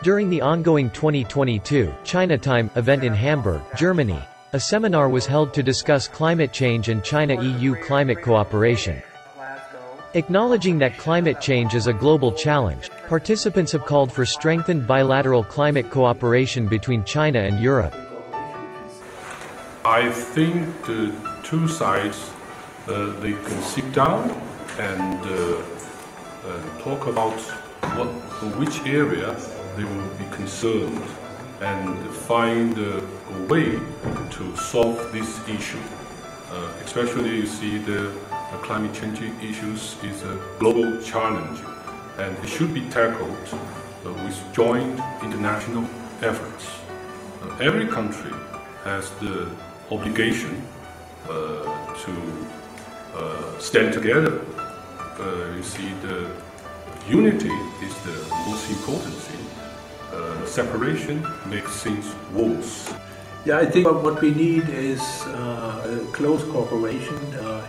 During the ongoing 2022 China Time event in Hamburg, Germany, a seminar was held to discuss climate change and China-EU climate cooperation. Acknowledging that climate change is a global challenge, participants have called for strengthened bilateral climate cooperation between China and Europe. I think the two sides they can sit down and talk about which area they will be concerned and find a way to solve this issue. Especially you see the climate change issues is a global challenge and it should be tackled with joint international efforts. Every country has the obligation to stand together. You see the unity is the most important thing. Separation makes things worse. Yeah, I think what we need is close cooperation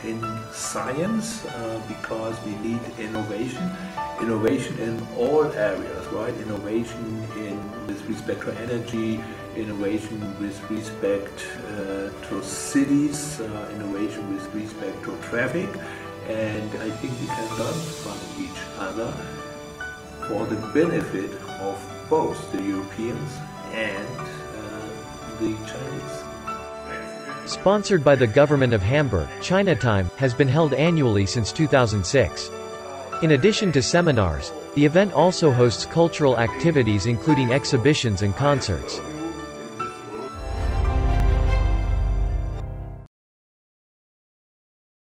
in science because we need innovation in all areas, right? Innovation with respect to energy, innovation with respect to cities, innovation with respect to traffic, and I think we can learn from each other for the benefit of both the Europeans and the Chinese. Sponsored by the government of Hamburg, China Time has been held annually since 2006. In addition to seminars, the event also hosts cultural activities including exhibitions and concerts.